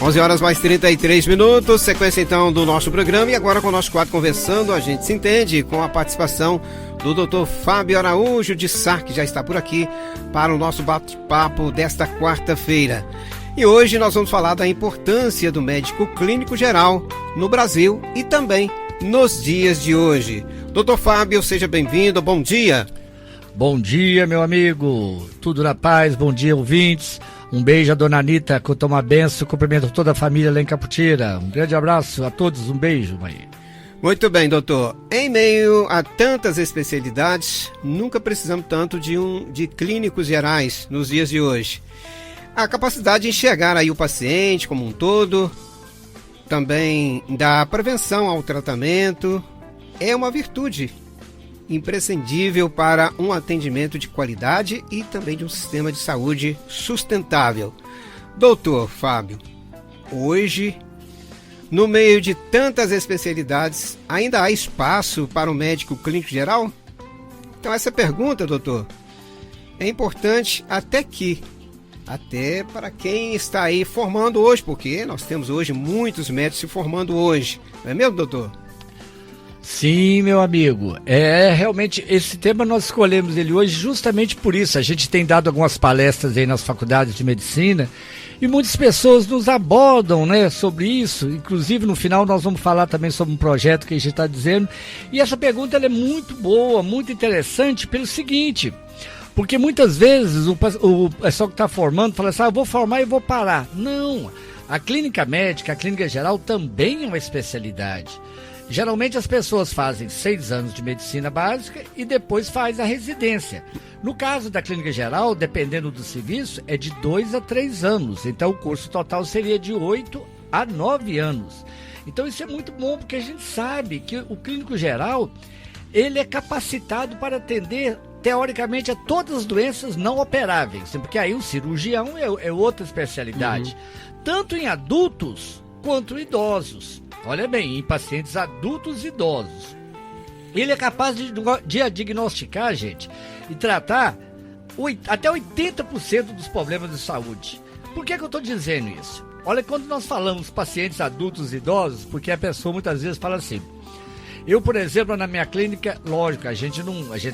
11 horas mais 33 minutos, sequência então do nosso programa e agora com o nosso quadro Conversando, a gente se entende com a participação do Dr. Fábio Araújo de Sá, que já está por aqui para o nosso bate-papo desta quarta-feira. E hoje nós vamos falar da importância do médico clínico geral no Brasil e também nos dias de hoje. Dr. Fábio, seja bem-vindo, bom dia. Bom dia, meu amigo, tudo na paz, bom dia, ouvintes. Um beijo a dona Anitta, que eu tomo a benção, cumprimento toda a família lá em Caputira. Um grande abraço a todos, um beijo, mãe. Muito bem, doutor. Em meio a tantas especialidades, nunca precisamos tanto de clínicos gerais nos dias de hoje. A capacidade de enxergar aí o paciente como um todo, também da prevenção ao tratamento, é uma virtude imprescindível para um atendimento de qualidade e também de um sistema de saúde sustentável. Doutor Fábio, hoje, no meio de tantas especialidades, ainda há espaço para o médico clínico geral? Então essa pergunta, doutor, é importante até para quem está aí formando hoje, porque nós temos hoje muitos médicos se formando hoje, não é mesmo, doutor? Sim, meu amigo, realmente esse tema nós escolhemos ele hoje justamente por isso. A gente tem dado algumas palestras aí nas faculdades de medicina e muitas pessoas nos abordam, né, sobre isso. Inclusive no final nós vamos falar também sobre um projeto que a gente está dizendo. E essa pergunta ela é muito boa, muito interessante pelo seguinte, porque muitas vezes o pessoal que está formando fala assim, eu vou formar e vou parar. Não, a clínica médica, a clínica geral também é uma especialidade. Geralmente as pessoas fazem 6 anos de medicina básica e depois faz a residência. No caso da clínica geral, dependendo do serviço, é de 2 a 3 anos. Então o curso total seria de 8 a 9 anos. Então isso é muito bom, porque a gente sabe que o clínico geral, ele é capacitado para atender, teoricamente, a todas as doenças não operáveis. Porque aí o cirurgião é outra especialidade. Tanto em adultos quanto em idosos. Olha bem, em pacientes adultos e idosos. Ele é capaz de diagnosticar, gente, e tratar até 80% dos problemas de saúde. Por que eu estou dizendo isso? Olha, quando nós falamos pacientes adultos e idosos, porque a pessoa muitas vezes fala assim, eu, por exemplo, na minha clínica, lógico, a gente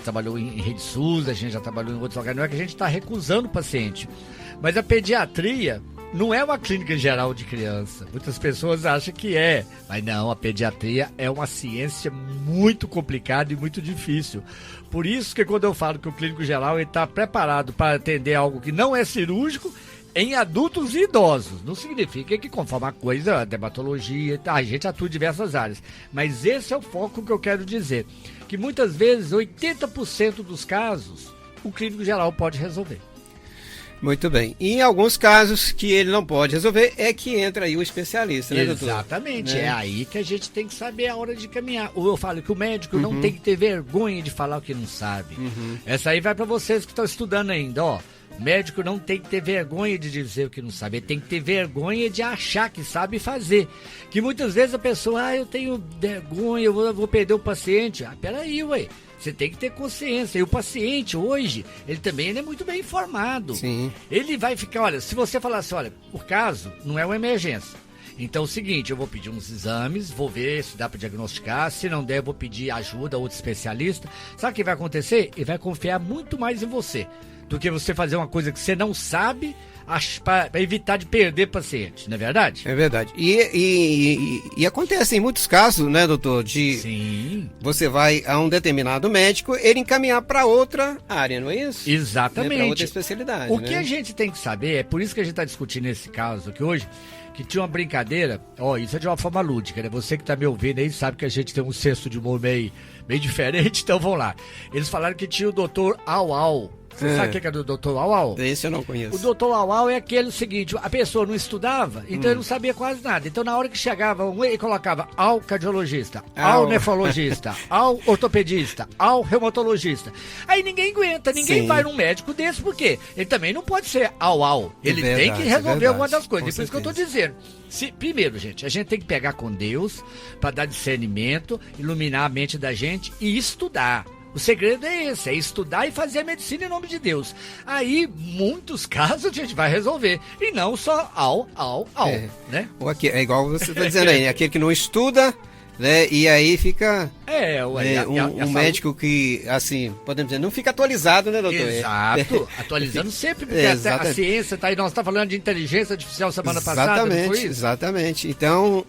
trabalhou em rede SUS, a gente já trabalhou em outros lugares, não é que a gente está recusando o paciente, mas a pediatria não é uma clínica geral de criança. Muitas pessoas acham que é, mas não, a pediatria é uma ciência muito complicada e muito difícil. Por isso que quando eu falo que o clínico geral está preparado para atender algo que não é cirúrgico em adultos e idosos, não significa que conforme a coisa, a dermatologia, a gente atua em diversas áreas. Mas esse é o foco que eu quero dizer, que muitas vezes 80% dos casos o clínico geral pode resolver. Muito bem. E em alguns casos que ele não pode resolver, é que entra aí o especialista, né, doutor? Exatamente, é aí que a gente tem que saber a hora de caminhar. Ou eu falo que o médico não tem que ter vergonha de falar o que não sabe. Essa aí vai para vocês que estão estudando ainda, ó. Médico não tem que ter vergonha de dizer o que não sabe, ele tem que ter vergonha de achar que sabe fazer. Que muitas vezes a pessoa, eu tenho vergonha, eu vou perder o paciente. Peraí, ué. Você tem que ter consciência. E o paciente hoje, ele é muito bem informado. Sim. Ele vai ficar, olha, se você falar assim, olha, o caso não é uma emergência. Então é o seguinte, eu vou pedir uns exames, vou ver se dá para diagnosticar, se não der eu vou pedir ajuda a outro especialista. Sabe o que vai acontecer? Ele vai confiar muito mais em você do que você fazer uma coisa que você não sabe para evitar de perder paciente, não é verdade? É verdade. E acontece em muitos casos, né, doutor, Sim. Você vai a um determinado médico, ele encaminhar para outra área, não é isso? Exatamente. Para outra especialidade. O que a gente tem que saber, é por isso que a gente está discutindo esse caso aqui hoje, que tinha uma brincadeira, isso é de uma forma lúdica, né? Você que está me ouvindo aí sabe que a gente tem um senso de humor meio diferente, então vamos lá. Eles falaram que tinha o doutor Au. Você sabe o que é do Dr. Au? Esse eu não conheço. O Dr. Au é aquele seguinte, a pessoa não estudava, então ele não sabia quase nada. Então na hora que chegava, ele colocava ao cardiologista, ao nefrologista, ao ortopedista, ao reumatologista. Aí ninguém aguenta, ninguém vai num médico desse, por quê? Ele também não pode ser au. Ele tem que resolver alguma das coisas. Por isso que eu tô dizendo. Primeiro, gente, a gente tem que pegar com Deus para dar discernimento, iluminar a mente da gente e estudar. O segredo é esse, é estudar e fazer a medicina em nome de Deus. Aí, muitos casos a gente vai resolver. E não só né? É igual você está dizendo aí, né? Aquele que não estuda, né? E aí fica um médico que, assim, podemos dizer, não fica atualizado, né, doutor? Exato, atualizando sempre, porque a ciência está aí. Nós estamos falando de inteligência artificial semana passada, não foi isso? Exatamente. Então,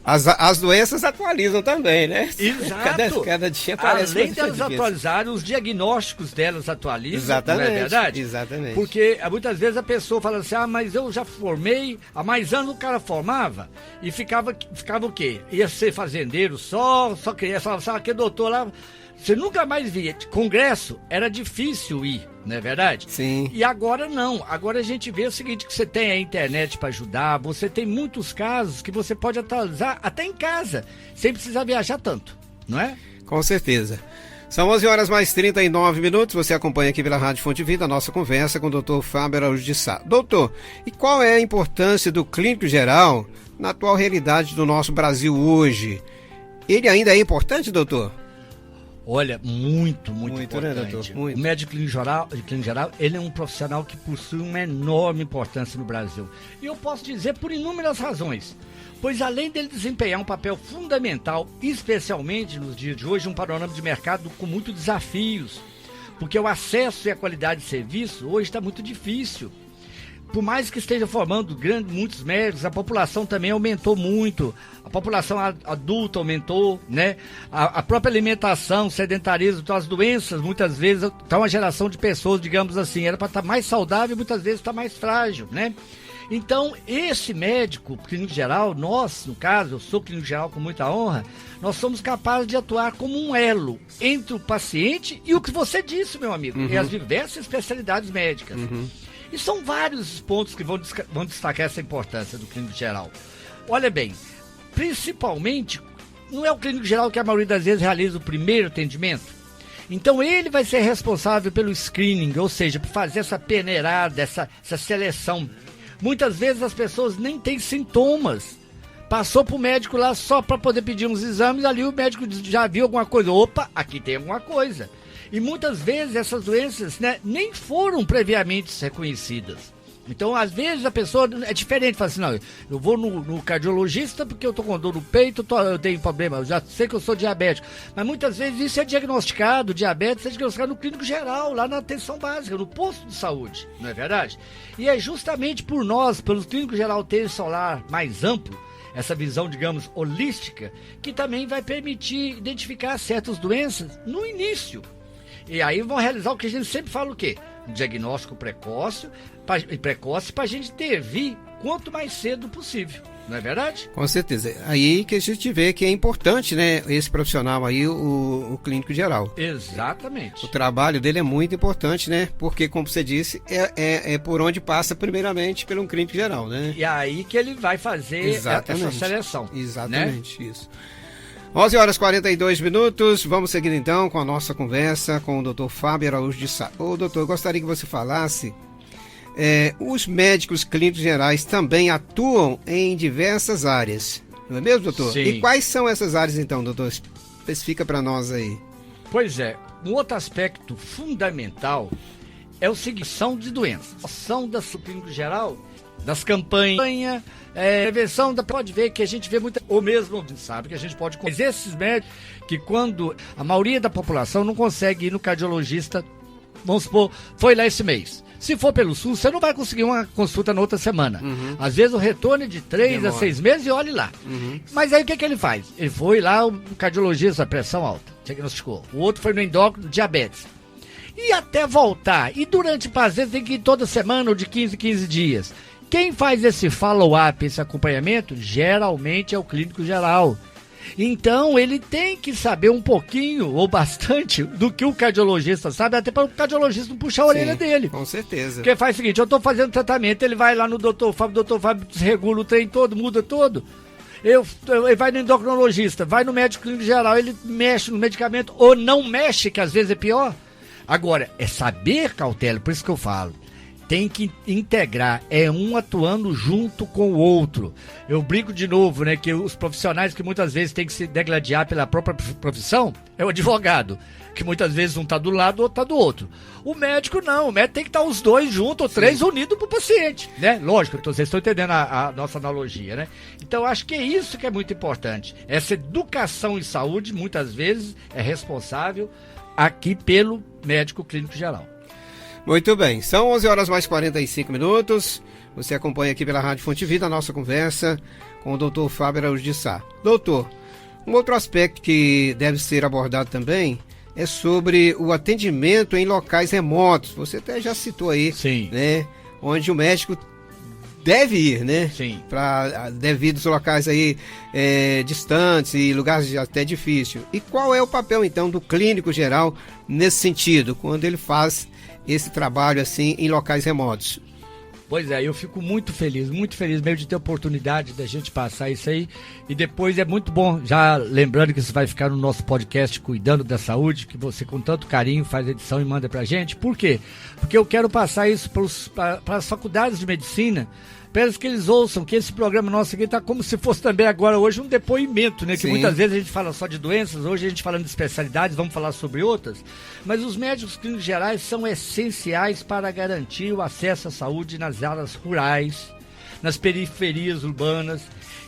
as doenças atualizam também, né? Exato. Cada dia aparece. Além delas atualizarem, os diagnósticos delas atualizam. Exatamente. Não é verdade? Exatamente. Porque muitas vezes a pessoa fala assim, mas eu já formei, há mais anos o cara formava e ficava o quê? Ia ser fazendeiro só queria, falava, que doutor lá, você nunca mais via. Congresso era difícil ir, não é verdade? Sim. E agora não. Agora a gente vê o seguinte, que você tem a internet para ajudar, você tem muitos casos que você pode atualizar até em casa, sem precisar viajar tanto, não é? Com certeza. São 11 horas mais 39 minutos, você acompanha aqui pela Rádio Fonte Vida a nossa conversa com o Dr. Fábio Araújo de Sá. Doutor, e qual é a importância do clínico geral na atual realidade do nosso Brasil hoje? Ele ainda é importante, doutor? Olha, muito importante. Né, doutor? Muito. O médico clínico geral, ele é um profissional que possui uma enorme importância no Brasil. E eu posso dizer por inúmeras razões. Pois além dele desempenhar um papel fundamental, especialmente nos dias de hoje, um panorama de mercado com muitos desafios. Porque o acesso e a qualidade de serviço hoje está muito difícil. Por mais que esteja formando muitos médicos, a população também aumentou muito. A população adulta aumentou, né? A própria alimentação, sedentarismo, então as doenças, muitas vezes, está uma geração de pessoas, digamos assim, era para estar mais saudável e muitas vezes está mais frágil, né? Então, esse médico clínico geral, nós, no caso, eu sou clínico geral com muita honra, nós somos capazes de atuar como um elo entre o paciente e o que você disse, meu amigo, e as diversas especialidades médicas. E são vários os pontos que vão destacar essa importância do clínico geral. Olha bem, principalmente, não é o clínico geral que a maioria das vezes realiza o primeiro atendimento? Então ele vai ser responsável pelo screening, ou seja, por fazer essa peneirada, essa seleção. Muitas vezes as pessoas nem têm sintomas. Passou para o médico lá só para poder pedir uns exames, ali o médico já viu alguma coisa. Opa, aqui tem alguma coisa. E muitas vezes essas doenças, né, nem foram previamente reconhecidas. Então, às vezes, a pessoa é diferente. Fala assim, não, eu vou no cardiologista porque eu tô com dor no peito, eu tenho problema, eu já sei que eu sou diabético. Mas muitas vezes isso é diagnosticado, diabetes é diagnosticado no clínico geral, lá na atenção básica, no posto de saúde, não é verdade? E é justamente por nós, pelo clínico geral ter esse olhar mais amplo, essa visão, digamos, holística, que também vai permitir identificar certas doenças no início. E aí vão realizar o que a gente sempre fala, o quê? Um diagnóstico precoce para a gente intervir quanto mais cedo possível, não é verdade? Com certeza. Aí que a gente vê que é importante, né, esse profissional aí, o clínico geral. Exatamente. O trabalho dele é muito importante, né? Porque, como você disse, é por onde passa primeiramente pelo clínico geral, né? E aí que ele vai fazer essa seleção. Exatamente, né? Isso. 11 horas e 42 minutos, vamos seguir então com a nossa conversa com o Dr. Fábio Araújo de Sá. Ô doutor, eu gostaria que você falasse, os médicos clínicos gerais também atuam em diversas áreas, não é mesmo, doutor? Sim. E quais são essas áreas então, doutor? Especifica para nós aí. Pois é, um outro aspecto fundamental é o seguinte, são de doenças, ação da clínico geral, das campanhas, prevenção, pode ver que a gente vê muita, ou mesmo sabe que a gente pode, mas esses médicos que quando a maioria da população não consegue ir no cardiologista, vamos supor, foi lá esse mês. Se for pelo SUS, você não vai conseguir uma consulta na outra semana. Às vezes o retorno é de 3 a 6 meses e olhe lá. Mas aí o que ele faz? Ele foi lá, o cardiologista, pressão alta, diagnosticou. O outro foi no endócrino, diabetes. E até voltar, e durante, às vezes tem que ir toda semana ou de 15 dias. Quem faz esse follow-up, esse acompanhamento, geralmente é o clínico geral. Então, ele tem que saber um pouquinho, ou bastante, do que o cardiologista sabe, até para o cardiologista não puxar a orelha dele. Com certeza. Porque faz o seguinte, eu estou fazendo tratamento, ele vai lá no doutor Fábio desregula o trem todo, muda todo. Ele vai no endocrinologista, vai no médico clínico geral, ele mexe no medicamento, ou não mexe, que às vezes é pior. Agora, é saber cautela, por isso que eu falo. tem que integrar, é um atuando junto com o outro. Eu brinco de novo, né, que os profissionais que muitas vezes têm que se degladiar pela própria profissão é o advogado, que muitas vezes um está do lado, o outro está do outro. O médico não, o médico tem que estar os dois juntos, ou três unidos para o paciente, né? Lógico, vocês estão entendendo a nossa analogia, né? Então, acho que é isso que é muito importante. Essa educação em saúde, muitas vezes, é responsável aqui pelo médico clínico geral. Muito bem, são 11 horas mais 45 minutos. Você acompanha aqui pela Rádio Fonte Vida a nossa conversa com o Dr. Fábio Araújo de Sá. Doutor, um outro aspecto que deve ser abordado também é sobre o atendimento em locais remotos. Você até já citou aí, sim, né, onde o médico deve ir, né? Sim. Para devidos locais aí distantes e lugares até difíceis. E qual é o papel então do clínico geral nesse sentido, quando ele faz esse trabalho assim em locais remotos? Pois é, eu fico muito feliz mesmo de ter a oportunidade da gente passar isso aí. E depois é muito bom, já lembrando que isso vai ficar no nosso podcast Cuidando da Saúde, que você com tanto carinho faz a edição e manda pra gente. Por quê? Porque eu quero passar isso para as faculdades de medicina, para que eles ouçam que esse programa nosso aqui está como se fosse também agora hoje um depoimento, né? Que Sim. Muitas vezes a gente fala só de doenças, hoje a gente falando de especialidades, vamos falar sobre outras, mas os médicos clínicos gerais são essenciais para garantir o acesso à saúde nas áreas rurais, nas periferias urbanas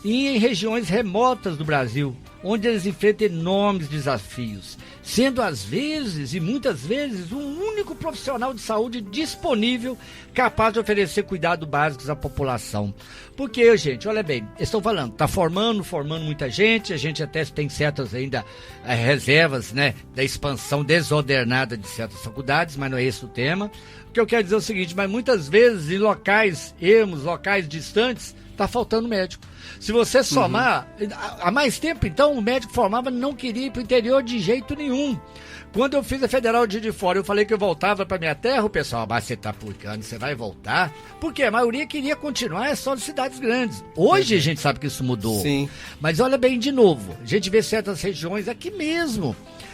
e em regiões remotas do Brasil, onde eles enfrentam enormes desafios, sendo às vezes e muitas vezes o único profissional de saúde disponível capaz de oferecer cuidados básicos à população. Porque, gente, olha bem, estou falando, está formando muita gente, a gente até tem certas ainda reservas, né, da expansão desordenada de certas faculdades, mas não é esse o tema. O que eu quero dizer é o seguinte, mas muitas vezes em locais ermos, locais distantes, está faltando médico. Se você somar, há mais tempo então o médico formava não queria ir para o interior de jeito nenhum. Quando eu fiz a Federal de Juiz de Fora, eu falei que eu voltava para minha terra, o pessoal, mas você tá publicando, você vai voltar? Porque a maioria queria continuar só de cidades grandes. Hoje a gente sabe que isso mudou. Sim. Mas olha bem de novo, a gente vê certas regiões aqui mesmo.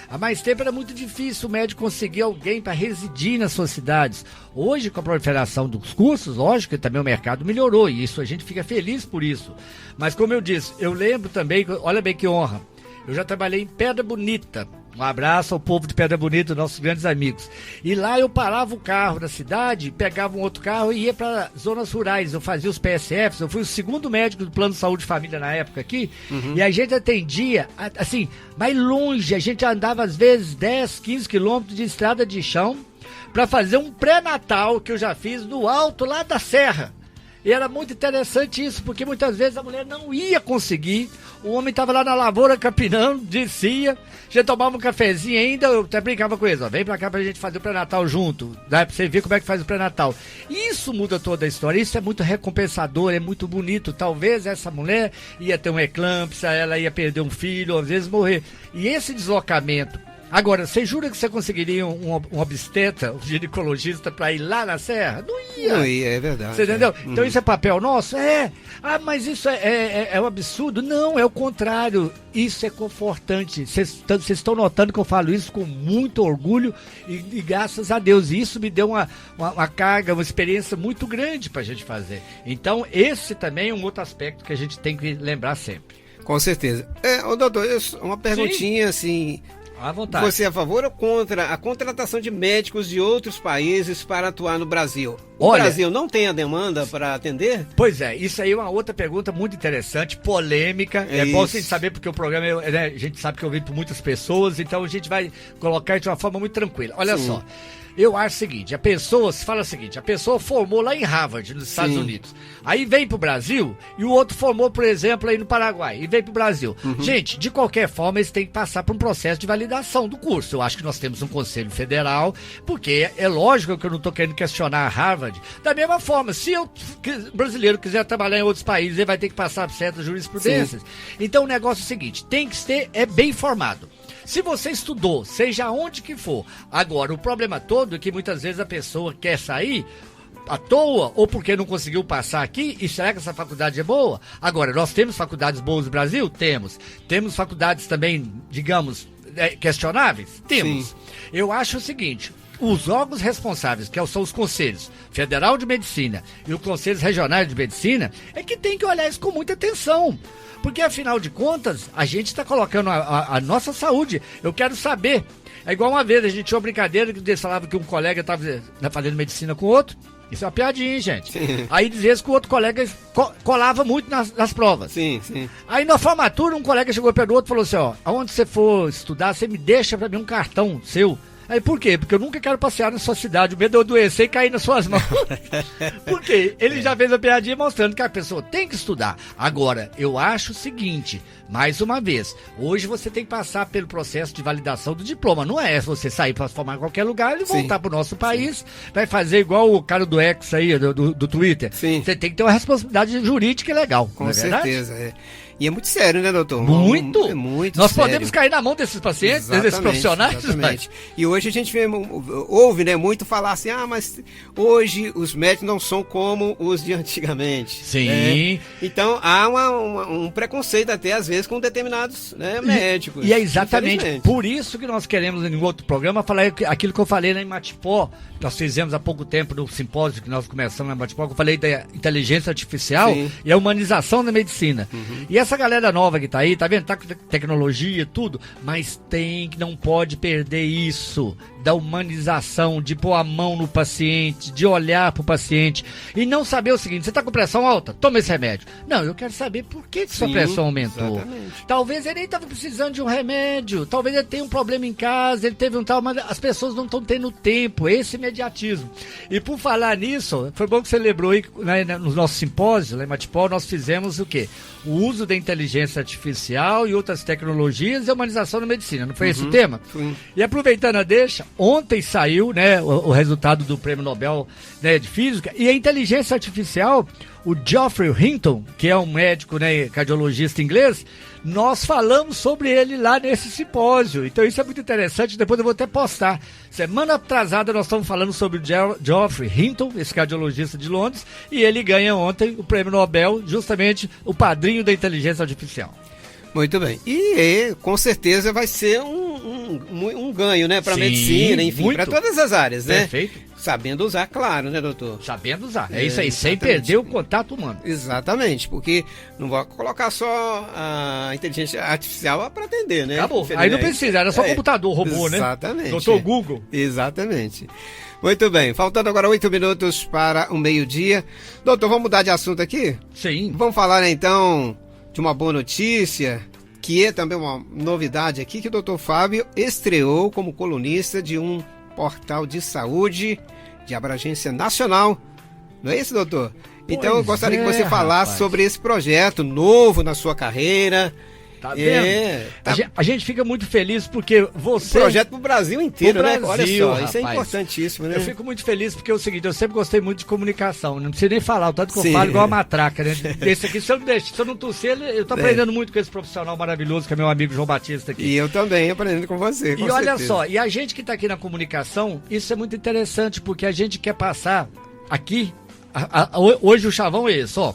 Há mais tempo era muito difícil o médico conseguir alguém para residir nas suas cidades. Hoje, com a proliferação dos cursos, lógico que também o mercado melhorou, e isso a gente fica feliz por isso. Mas como eu disse, eu lembro também, olha bem que honra, eu já trabalhei em Pedra Bonita. Um abraço ao povo de Pedra Bonita, nossos grandes amigos. E lá eu parava o carro na cidade, pegava um outro carro e ia para zonas rurais. Eu fazia os PSFs, eu fui o segundo médico do Plano de Saúde e Família na época aqui. E a gente atendia, assim, mais longe. A gente andava às vezes 10, 15 quilômetros de estrada de chão para fazer um pré-natal que eu já fiz no alto lá da serra. E era muito interessante isso, porque muitas vezes a mulher não ia conseguir, o homem estava lá na lavoura capinando, descia, já tomava um cafezinho ainda, eu até brincava com eles, ó, vem pra cá pra gente fazer o pré-natal junto, dá pra você ver como é que faz o pré-natal. Isso muda toda a história, isso é muito recompensador, é muito bonito. Talvez essa mulher ia ter uma eclâmpsia, ela ia perder um filho, ou às vezes morrer. E esse deslocamento. Agora, você jura que você conseguiria um obstetra, um ginecologista para ir lá na serra? Não ia. Não ia, é verdade. Você entendeu? Então isso é papel nosso? É. Ah, mas isso é um absurdo? Não, é o contrário. Isso é confortante. Vocês estão notando que eu falo isso com muito orgulho e graças a Deus. E isso me deu uma carga, uma experiência muito grande para a gente fazer. Então, esse também é um outro aspecto que a gente tem que lembrar sempre. Com certeza. Doutor, uma perguntinha assim... À vontade. Você é a favor ou contra a contratação de médicos de outros países para atuar no Brasil? O Olha, Brasil não tem a demanda para atender? Pois é, isso aí é uma outra pergunta muito interessante, polêmica. É bom a gente saber, porque o programa, né, a gente sabe que eu ouvi por muitas pessoas, então a gente vai colocar de uma forma muito tranquila. Olha só. Eu acho o seguinte, a pessoa formou lá em Harvard, nos Estados Unidos. Aí vem pro Brasil e o outro formou, por exemplo, aí no Paraguai e vem pro Brasil. Gente, de qualquer forma, eles têm que passar por um processo de validação do curso. Eu acho que nós temos um Conselho Federal, porque é lógico que eu não tô querendo questionar a Harvard. Da mesma forma, se o brasileiro quiser trabalhar em outros países, ele vai ter que passar por certas jurisprudências. Então o negócio é o seguinte, tem que ser bem formado. Se você estudou, seja onde que for. Agora, o problema todo é que muitas vezes a pessoa quer sair à toa, ou porque não conseguiu passar aqui, e será que essa faculdade é boa? Agora, nós temos faculdades boas no Brasil? Temos. Temos faculdades também, digamos, questionáveis? Temos. Eu acho o seguinte, os órgãos responsáveis, que são os Conselhos Federal de Medicina e os Conselhos Regionais de Medicina, é que tem que olhar isso com muita atenção. Porque, afinal de contas, a gente está colocando a nossa saúde. Eu quero saber. É igual uma vez, a gente tinha uma brincadeira que eles falavam que um colega estava fazendo medicina com outro. Isso é uma piadinha, hein, gente? Sim. Aí dizia que o outro colega colava muito nas provas. Sim, sim. Aí na formatura, um colega chegou perto do outro e falou assim, ó, aonde você for estudar, você me deixa pra mim um cartão seu. Aí por quê? Porque eu nunca quero passear na sua cidade, o medo de eu adoecer e cair nas suas mãos. Por quê? Ele já fez a piadinha mostrando que a pessoa tem que estudar. Agora, eu acho o seguinte, mais uma vez, hoje você tem que passar pelo processo de validação do diploma. Não é você sair para formar em qualquer lugar e voltar pro nosso país, vai fazer igual o cara do X aí, do Twitter. Sim. Você tem que ter uma responsabilidade jurídica e legal. Com certeza, é. E é muito sério, né, doutor? Muito! É muito Nós sério. podemos cair na mão desses pacientes, desses profissionais. Exatamente. E hoje a gente ouve, né, muito falar assim, mas hoje os médicos não são como os de antigamente. Sim. Né? Então há um preconceito até, às vezes, com determinados, né, médicos. E é exatamente por isso que nós queremos, em outro programa, falar aquilo que eu falei lá em Matipó. Nós fizemos há pouco tempo no simpósio que nós começamos lá em Matipó, que eu falei da inteligência artificial. Sim. E a humanização da medicina. Uhum. E essa galera nova que tá aí, tá vendo? Tá com tecnologia, tudo, mas não pode perder isso da humanização, de pôr a mão no paciente, de olhar pro paciente e não saber o seguinte, você tá com pressão alta? Toma esse remédio. Não, eu quero saber por que sua pressão aumentou. Exatamente. Talvez ele nem tava precisando de um remédio, talvez ele tenha um problema em casa, ele teve um tal, mas as pessoas não estão tendo tempo, esse imediatismo. E por falar nisso, foi bom que você lembrou aí, né, nos nossos simpósios, lá em Matipó, nós fizemos o quê? O uso da inteligência artificial e outras tecnologias e a humanização da medicina. Não foi esse o tema? Sim. E aproveitando a deixa, ontem saiu, né, o resultado do Prêmio Nobel, né, de Física, e a inteligência artificial, o Geoffrey Hinton, que é um médico, né, cardiologista inglês, nós falamos sobre ele lá nesse simpósio. Então isso é muito interessante, depois eu vou até postar. Semana atrasada nós estamos falando sobre o Geoffrey Hinton, esse cardiologista de Londres, e ele ganha ontem o Prêmio Nobel, justamente o padrinho da inteligência artificial. Muito bem. E com certeza vai ser um ganho, né, para a medicina, enfim, para todas as áreas, né? Perfeito. Sabendo usar, claro, né, doutor? Sabendo usar. É isso aí, sem perder o contato humano. Exatamente, porque não vou colocar só a inteligência artificial para atender, né? Acabou. Aí não precisa, era só computador, robô, né? Exatamente. Doutor Google. Exatamente. Muito bem, faltando agora 8 minutos para o meio-dia. Doutor, vamos mudar de assunto aqui? Sim. Vamos falar, né, então, de uma boa notícia, que é também uma novidade aqui, que o doutor Fábio estreou como colunista de um portal de saúde de abrangência nacional. Não é isso, doutor? Então eu gostaria que você falasse sobre esse projeto novo na sua carreira. Tá vendo? A gente fica muito feliz porque você... Projeto pro Brasil inteiro, né? Olha só, rapaz, isso é importantíssimo, né? Eu fico muito feliz porque é o seguinte, eu sempre gostei muito de comunicação, não precisa nem falar, o tanto que eu falo igual a matraca, né? Esse aqui, se eu não tossir, eu tô aprendendo muito com esse profissional maravilhoso que é meu amigo João Batista aqui. E eu também aprendendo com você, com certeza. Olha só, e a gente que tá aqui na comunicação, isso é muito interessante porque a gente quer passar aqui, hoje o chavão é esse, ó.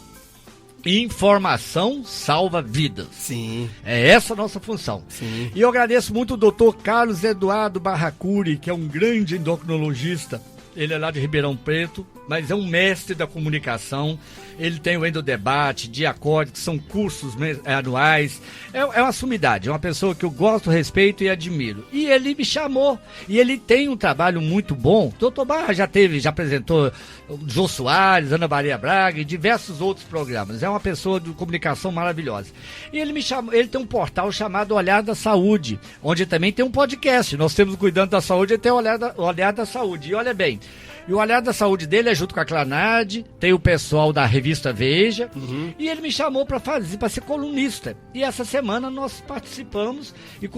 Informação salva vidas. Sim. É essa a nossa função. Sim. E eu agradeço muito o doutor Carlos Eduardo Barracuri, que é um grande endocrinologista. Ele é lá de Ribeirão Preto, mas é um mestre da comunicação. Ele tem o Endodebate, Diacorde, que são cursos anuais. É uma sumidade, é uma pessoa que eu gosto, respeito e admiro. E ele me chamou, e ele tem um trabalho muito bom. O doutor Barra já apresentou o Jô Soares, Ana Maria Braga e diversos outros programas. É uma pessoa de comunicação maravilhosa. E ele me chamou, ele tem um portal chamado Olhar da Saúde, onde também tem um podcast. Nós temos Cuidando da Saúde e tem o Olhar da Saúde. E olha bem, e o Olhar da Saúde dele é junto com a Clanad, tem o pessoal da revista Veja, e ele me chamou para ser colunista. E essa semana nós participamos e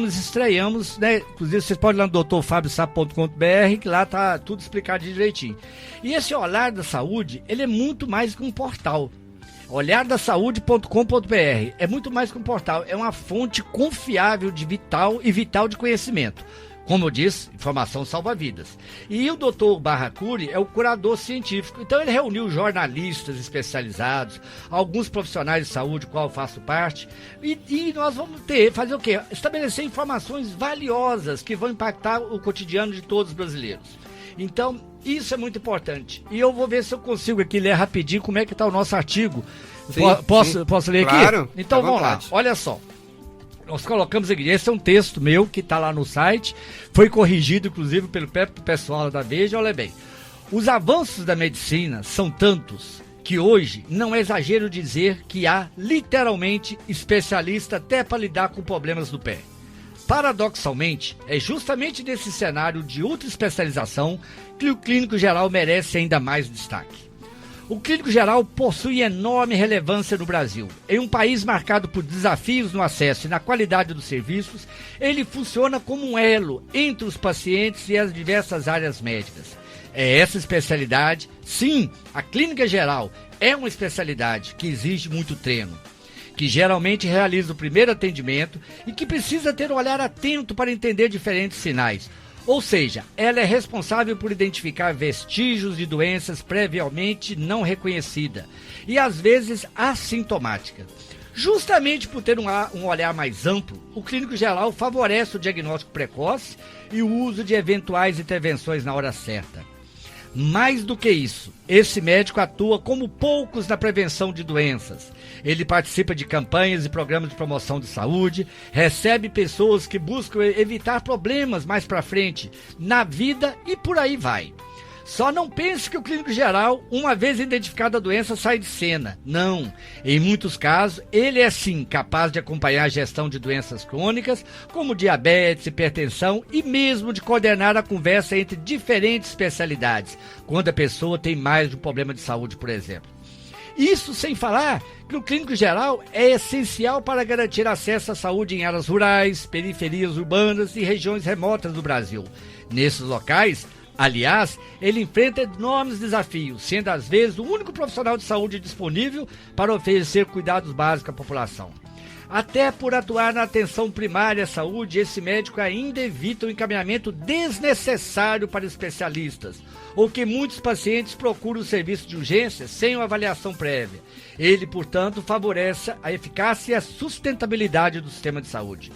estreamos, né? Inclusive vocês podem ir lá no doutorfabiosapo.com.br, que lá tá tudo explicado direitinho. E esse Olhar da Saúde, ele é muito mais que um portal. olhardasaude.com.br é muito mais que um portal, é uma fonte confiável de vital de conhecimento. Como eu disse, informação salva vidas. E o Dr. Barracuri é o curador científico. Então ele reuniu jornalistas especializados, alguns profissionais de saúde, qual eu faço parte, e nós vamos fazer o quê? Estabelecer informações valiosas que vão impactar o cotidiano de todos os brasileiros. Então, isso é muito importante. E eu vou ver se eu consigo aqui ler rapidinho como é que está o nosso artigo. Sim, posso ler aqui? Claro, então vamos lá, olha só. Nós colocamos aqui, esse é um texto meu que está lá no site, foi corrigido inclusive pelo pessoal da Veja. Olha bem, os avanços da medicina são tantos que hoje não é exagero dizer que há literalmente especialista até para lidar com problemas do pé. Paradoxalmente, é justamente nesse cenário de ultra especialização que o clínico geral merece ainda mais destaque. O clínico geral possui enorme relevância no Brasil. Em um país marcado por desafios no acesso e na qualidade dos serviços, ele funciona como um elo entre os pacientes e as diversas áreas médicas. É essa especialidade, sim, a clínica geral é uma especialidade que exige muito treino, que geralmente realiza o primeiro atendimento e que precisa ter um olhar atento para entender diferentes sinais. Ou seja, ela é responsável por identificar vestígios de doenças previamente não reconhecidas e às vezes assintomáticas. Justamente por ter um olhar mais amplo, o clínico geral favorece o diagnóstico precoce e o uso de eventuais intervenções na hora certa. Mais do que isso, esse médico atua como poucos na prevenção de doenças. Ele participa de campanhas e programas de promoção de saúde, recebe pessoas que buscam evitar problemas mais para frente na vida e por aí vai. Só não pense que o clínico geral, uma vez identificada a doença, sai de cena. Não. Em muitos casos, ele é sim capaz de acompanhar a gestão de doenças crônicas, como diabetes, hipertensão e mesmo de coordenar a conversa entre diferentes especialidades, quando a pessoa tem mais de um problema de saúde, por exemplo. Isso sem falar que o clínico geral é essencial para garantir acesso à saúde em áreas rurais, periferias urbanas e regiões remotas do Brasil. Nesses locais, aliás, ele enfrenta enormes desafios, sendo às vezes o único profissional de saúde disponível para oferecer cuidados básicos à população. Até por atuar na atenção primária à saúde, esse médico ainda evita o encaminhamento desnecessário para especialistas, ou que muitos pacientes procuram o serviço de urgência sem uma avaliação prévia. Ele, portanto, favorece a eficácia e a sustentabilidade do sistema de saúde.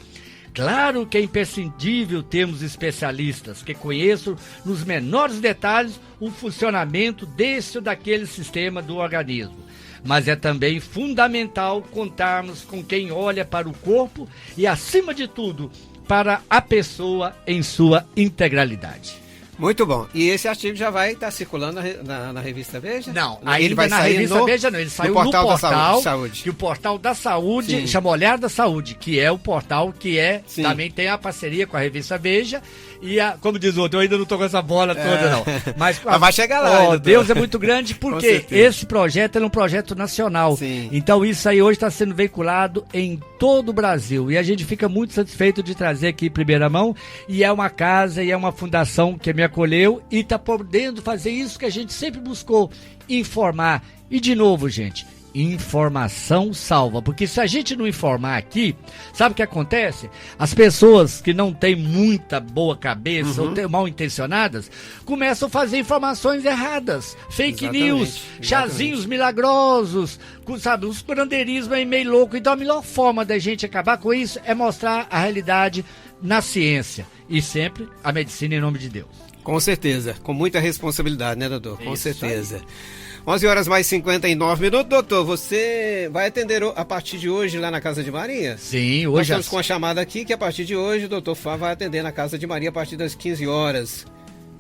Claro que é imprescindível termos especialistas que conheçam nos menores detalhes o funcionamento desse ou daquele sistema do organismo. Mas é também fundamental contarmos com quem olha para o corpo e, acima de tudo, para a pessoa em sua integralidade. Muito bom. E esse artigo já vai estar circulando na revista Veja? Não, ele vai na revista Veja não, ele saiu no portal da Saúde. Que o Portal da Saúde, sim, chama Olhar da Saúde, que é o portal que também tem a parceria com a revista Veja. E, como diz o outro, eu ainda não tô com essa bola toda, não. Mas vai chegar lá. Deus é muito grande, porque esse projeto é um projeto nacional. Sim. Então isso aí hoje está sendo veiculado em todo o Brasil. E a gente fica muito satisfeito de trazer aqui em primeira mão. E é uma casa e é uma fundação que me acolheu e está podendo fazer isso que a gente sempre buscou, informar. E de novo, gente, informação salva, porque se a gente não informar aqui, sabe o que acontece? As pessoas que não têm muita boa cabeça ou mal intencionadas começam a fazer informações erradas, fake news, chazinhos milagrosos, sabe, uns curandeirismos aí meio louco. Então a melhor forma da gente acabar com isso é mostrar a realidade na ciência e sempre a medicina em nome de Deus. Com certeza, com muita responsabilidade, né, doutor? Com Isso certeza. Aí. 11 horas mais 59 minutos. Doutor, você vai atender a partir de hoje lá na Casa de Maria? Sim, hoje. Nós estamos com a chamada aqui que a partir de hoje o doutor Fá vai atender na Casa de Maria a partir das 15 horas.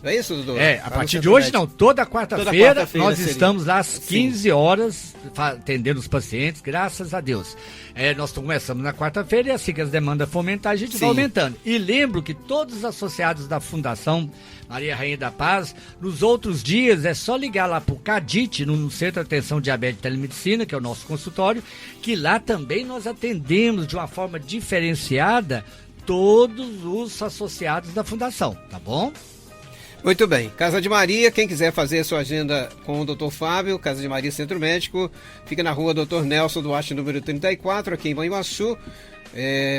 É isso, doutor? A partir de hoje não, toda quarta-feira nós estamos lá às 15 horas atendendo os pacientes, graças a Deus. Nós começamos na quarta-feira e assim que as demandas for aumentar, a gente vai aumentando. E lembro que todos os associados da Fundação Maria Rainha da Paz, nos outros dias é só ligar lá pro CADIT, no Centro de Atenção Diabetes e Telemedicina, que é o nosso consultório, que lá também nós atendemos de uma forma diferenciada todos os associados da Fundação, tá bom? Muito bem, Casa de Maria, quem quiser fazer a sua agenda com o Dr. Fábio, Casa de Maria Centro Médico, fica na rua Dr. Nelson Duarte, número 34, aqui em Banhuaçu.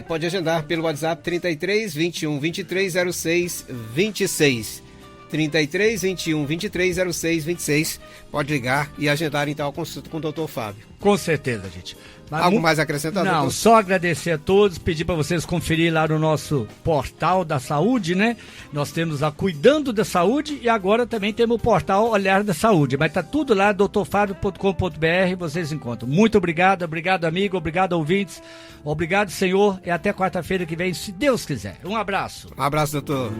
Pode agendar pelo WhatsApp 33 21 23 06 26. 33 21 23 06 26. Pode ligar e agendar então a consulta com o Dr. Fábio. Com certeza, gente. Mas Algo mais acrescentado? Não, doutor? só agradecer a todos, pedir para vocês conferir lá no nosso portal da saúde, né? Nós temos a Cuidando da Saúde e agora também temos o portal Olhar da Saúde. Mas tá tudo lá, drfabio.com.br, vocês encontram. Muito obrigado, obrigado amigo, obrigado ouvintes, obrigado Senhor e até quarta-feira que vem, se Deus quiser. Um abraço. Um abraço, doutor.